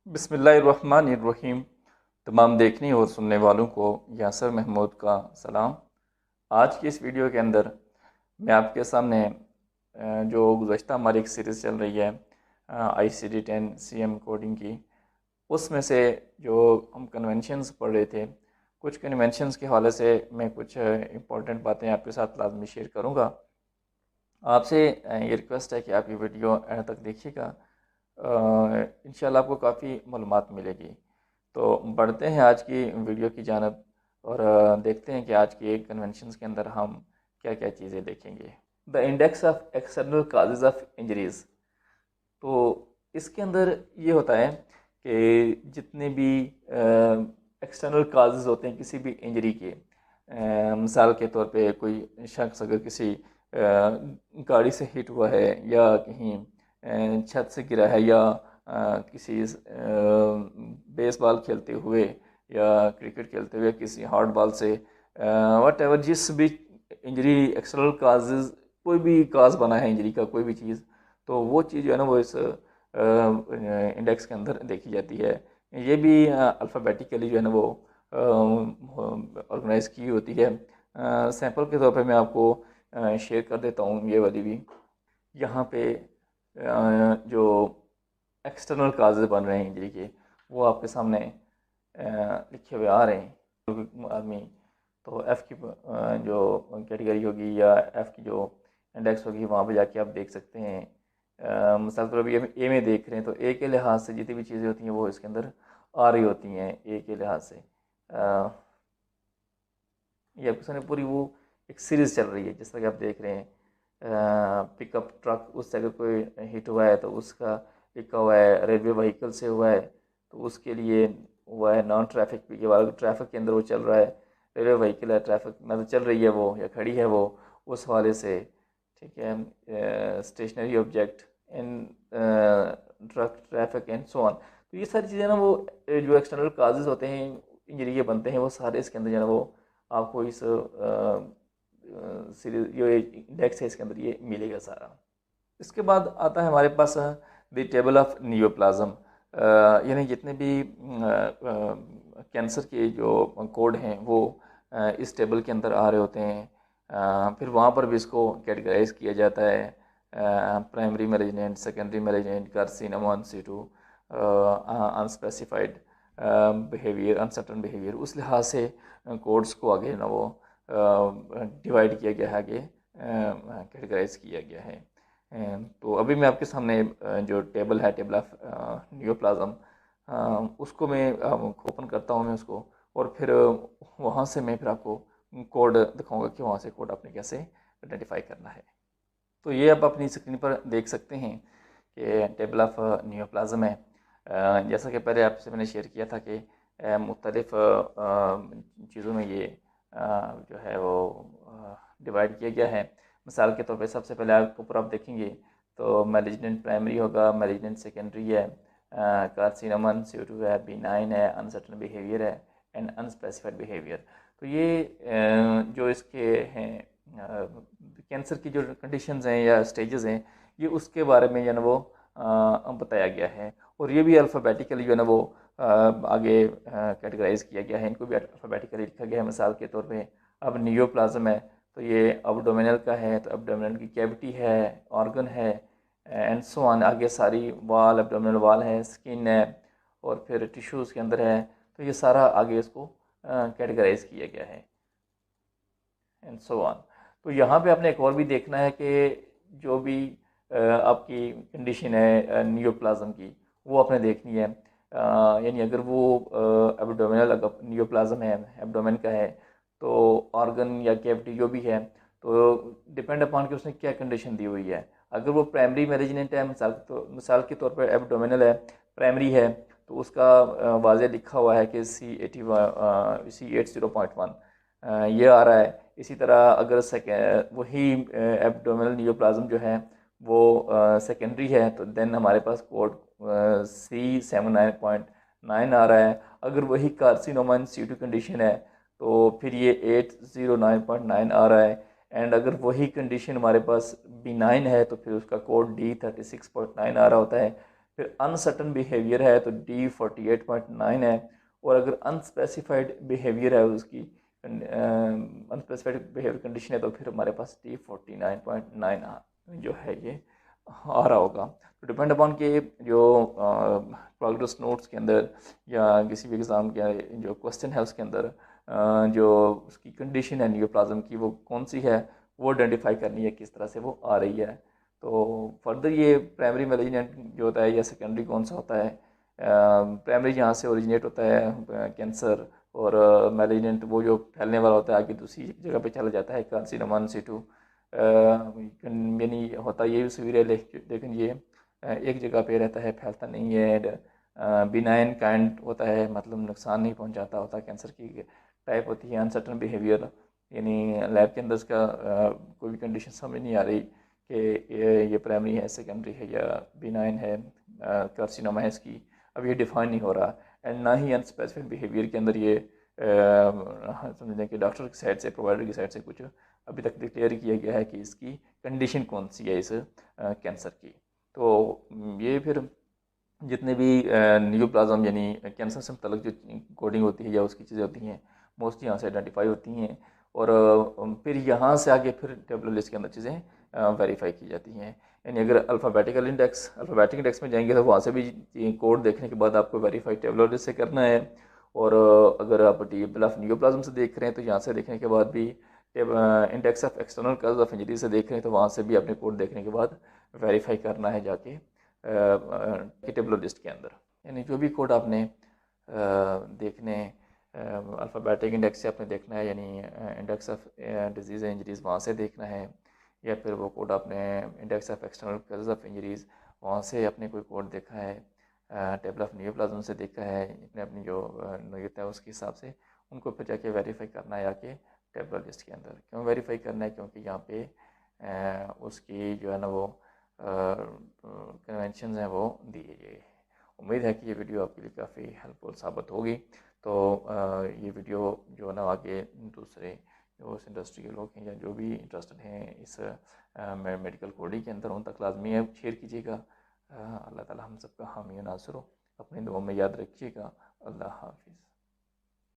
बिस्मिल्लाहिर्रहमानिर्रहीम। तमाम देखने और सुनने वालों को यासर महमूद का सलाम। आज की इस वीडियो के अंदर मैं आपके सामने जो गुज़श्ता हमारी एक सीरीज़ चल रही है ICD-10 CM कोडिंग की, उसमें से जो हम कन्वेंशंस पढ़ रहे थे, कुछ कन्वेंशंस के हवाले से मैं कुछ इम्पोर्टेंट बातें आपके साथ लाजमी शेयर करूँगा। आपसे ये रिक्वेस्ट है कि आप ये वीडियो एंड तक देखिएगा। इंशाल्लाह आपको काफ़ी मालूमात मिलेगी। तो बढ़ते हैं आज की वीडियो की जानब और देखते हैं कि आज के कन्वेंशंस के अंदर हम क्या क्या चीज़ें देखेंगे। The index of external causes of injuries. तो इसके अंदर ये होता है कि जितने भी एक्सटर्नल काजेज़ होते हैं किसी भी इंजरी के, मिसाल के तौर पे कोई शख्स अगर किसी गाड़ी से हिट हुआ है या कहीं छत से गिरा है या किसी बेसबॉल खेलते हुए या क्रिकेट खेलते हुए किसी हार्ड बॉल से वट एवर जिस भी इंजरी एक्सटर्नल काजेज़ कोई भी काज बना है इंजरी का कोई भी चीज़, तो वो चीज़ जो है ना वो इस इंडेक्स के अंदर देखी जाती है। ये भी अल्फ़ाबेटिकली जो है ना वो ऑर्गेनाइज की होती है। सैंपल के तौर पे मैं आपको शेयर कर देता हूँ ये वाली भी। यहाँ पे जो एक्सटर्नल काजेज बन रहे हैं इंजरी के वो आपके सामने लिखे हुए आ रहे हैं आदमी। तो एफ़ की जो कैटेगरी होगी या एफ़ की जो इंडेक्स होगी वहाँ पे जाके आप देख सकते हैं। मिसाल तौर पर ए में देख रहे हैं तो ए के लिहाज से जितनी भी चीज़ें होती हैं वो इसके अंदर आ रही होती हैं ए के लिहाज से। ये आपके सामने पूरी वो एक सीरीज़ चल रही है जिस तरह कि आप देख रहे हैं। पिकअप ट्रक उससे अगर कोई हिट हुआ है तो उसका लिखा हुआ है, रेलवे व्हीकल से हुआ है तो उसके लिए हुआ है। नॉन ट्रैफिक के बाद ट्रैफिक के अंदर वो चल रहा है, रेलवे व्हीकल है, ट्रैफिक मतलब चल रही है वो या खड़ी है वो, उस हवाले से ठीक है। Stationery object in truck traffic and so on. तो ये सारी चीज़ें ना वो जो एक्सटर्नल काजेज़ होते हैं इंजरी के बनते हैं वो सारे इसके अंदर जो है ना वो आपको इस सीरीज जो इंडेक्स है इसके अंदर ये मिलेगा सारा। इसके बाद आता है हमारे पास द टेबल ऑफ नियोप्लाज्म। यानी जितने भी कैंसर के जो कोड हैं वो इस टेबल के अंदर आ रहे होते हैं। फिर वहाँ पर भी इसको कैटेगराइज किया जाता है। Primary malignant, secondary malignant, carcinoma इन Situ, unspecified behaviour, uncertain behaviour. उस लिहाज से कोड्स को आगे ना वो डिवाइड किया गया है, आगे कैटेगराइज किया गया है। तो अभी मैं आपके सामने जो टेबल है, टेबल ऑफ नियोप्लाज्म, उसको मैं ओपन करता हूँ मैं उसको, और फिर वहाँ से मैं फिर आपको कोड दिखाऊंगा कि वहाँ से कोड आपने कैसे आइडेंटिफाई करना है। तो ये आप अपनी स्क्रीन पर देख सकते हैं कि टेबल ऑफ नियोप्लाज्म है। जैसा कि पहले आपसे मैंने शेयर किया था कि मुख्तलिफ चीज़ों में ये जो है वो डिवाइड किया गया है। मिसाल के तौर पे सबसे पहले आपके ऊपर आप देखेंगे तो मैलिग्नेंट प्राइमरी होगा, मैलिग्नेंट सेकेंडरी है, कार्सिनोमा इन सिटू है, बिनाइन है, अनसर्टन बिहेवियर है एंड अनस्पेसिफाइड बिहेवियर। तो ये जो इसके हैं कैंसर की जो कंडीशंस हैं या स्टेजेस हैं ये उसके बारे में जो है वो बताया गया है। और ये भी अल्फ़ाबेटिकली जो है ना वो आगे कैटेगराइज किया गया है, इनको भी अल्फ़ाबेटिकली लिखा गया है। मिसाल के तौर पे अब नियोप्लाज्म है तो ये अब्डोमिनल का है, तो अब्डोमिनल की कैविटी है, ऑर्गन है एंड सो ऑन। आगे सारी वाल, अब्डोमिनल वाल है, स्किन है और फिर टिश्यूज़ के अंदर है। तो ये सारा आगे इसको कैटेगराइज किया गया है एंड सो ऑन। तो यहाँ पे आपने एक और भी देखना है कि जो भी आपकी कंडीशन है नियोप्लाज्म की वो आपने देखनी है। यानी अगर वो एब्डोमिनल नियोप्लाज्म है, एब्डोमेन का है, तो ऑर्गन या कैविटी जो भी है तो डिपेंड अपॉन कि उसने क्या कंडीशन दी हुई है। अगर वो प्राइमरी मैलिग्नेंट है, मिसाल के तौर पर एब्डोमिनल है, प्राइमरी है, तो उसका वाज़े लिखा हुआ है कि C80.1 ये आ रहा है। इसी तरह अगर वही एब्डोमिनल नियोप्लाज्म जो है वो सेकेंडरी है तो देन हमारे पास कोड C79.9 आ रहा है। अगर वही कार्सिनोमा इन सिटू कंडीशन है तो फिर ये 809.9 आ रहा है। एंड अगर वही कंडीशन हमारे पास B9 है तो फिर उसका कोड D36.9 आ रहा होता है। फिर अनसर्टन बिहेवियर है तो D48.9 है, और अगर अनस्पेसिफाइड बिहेवियर है उसकी अनस्पेसिफाइड बिहेवियर कंडीशन है तो फिर हमारे पास D49.9 जो है ये आ रहा होगा। तो डिपेंड अपॉन के जो प्रोग्रेस नोट्स के अंदर या किसी भी एग्ज़ाम के जो क्वेश्चन है उसके अंदर जो उसकी कंडीशन है न्यूप्लाज्म की वो कौन सी है वो आइडेंटिफाई करनी है, किस तरह से वो आ रही है। तो फर्दर ये प्राइमरी मैलिग्नेंट जो होता है या सेकेंडरी कौन सा होता है, प्राइमरी यहाँ से ओरिजिनेट होता है कैंसर, और मैलिग्नेंट वो जो फैलने वाला होता है आगे दूसरी जगह पे चला जाता है, कार्सिनोमा इन सिटू, यानी होता ये भी सीवियर है लेकिन ये एक जगह पे रहता है, फैलता नहीं है, बिनाइन काइंड होता है, मतलब नुकसान नहीं पहुंचाता होता। कैंसर की टाइप होती है अनसर्टन बिहेवियर, यानी लैब के अंदर इसका कोई भी कंडीशन समझ नहीं आ रही कि ये प्राइमरी है सेकेंडरी है या बिनाइन है, कार्सिनोमा है इसकी, अब ये डिफाइन नहीं हो रहा। एंड ना ही अनस्पेसिफिक बिहेवियर के अंदर ये समझ लें कि डॉक्टर की साइड से प्रोवाइडर की साइड से कुछ अभी तक डिक्लेयर किया गया है कि इसकी कंडीशन कौन सी है इस कैंसर की। तो ये फिर जितने भी न्यूप्लाज्म यानी कैंसर से मुतल्लिक जो कोडिंग होती है या उसकी चीज़ें होती हैं मोस्टली यहाँ से आइडेंटिफाई होती हैं, और फिर यहाँ से आगे फिर टेबुलर लिस्ट के अंदर चीज़ें वेरीफाई की जाती हैं। यानी अगर अल्फ़ाबेटिक इंडेक्स में जाएंगे तो वहाँ से भी कोड देखने के बाद आपको वेरीफाई टेबुलर लिस्ट से करना है, और अगर आप टेबल ऑफ न्यूप्लाज्म से देख रहे हैं तो यहाँ से देखने के बाद भी index of external cause of injury से देख रहे हैं तो वहाँ से भी अपने कोड देखने के बाद वेरीफाई करना है जाके टेबुलर लिस्ट के अंदर। यानी जो भी कोड आपने देखने अल्फ़ाबेटिक इंडेक्स से आपने देखना है, यानी इंडेक्स ऑफ डिजीज़ इंजरीज़ वहाँ से देखना है, या फिर वो कोड आपने index of external causes of injuries वहाँ से अपने कोई कोड देखा है, टेबल ऑफ न्यूप्लाज्म से देखा है, अपने अपनी जो नोयत है उसके हिसाब से उनको फिर जाके वेरीफाई करना है आके टेबल लिस्ट के अंदर। क्यों वेरीफाई करना है? क्योंकि यहाँ पे उसकी जो है ना वो कन्वेंशन हैं वो दिए गए। उम्मीद है कि ये वीडियो आपके लिए काफ़ी हेल्पफुल साबित होगी। तो ये वीडियो जो है ना आगे दूसरे जो इस इंडस्ट्री के लोग हैं या जो भी इंटरेस्टेड हैं इस मेडिकल कोडिंग के अंदर उन तक लाजमी है शेयर कीजिएगा। अल्लाह ताला हम सबका हामी नासिर हो। अपनी दुआ में याद रखिएगा। अल्लाह हाफिज़।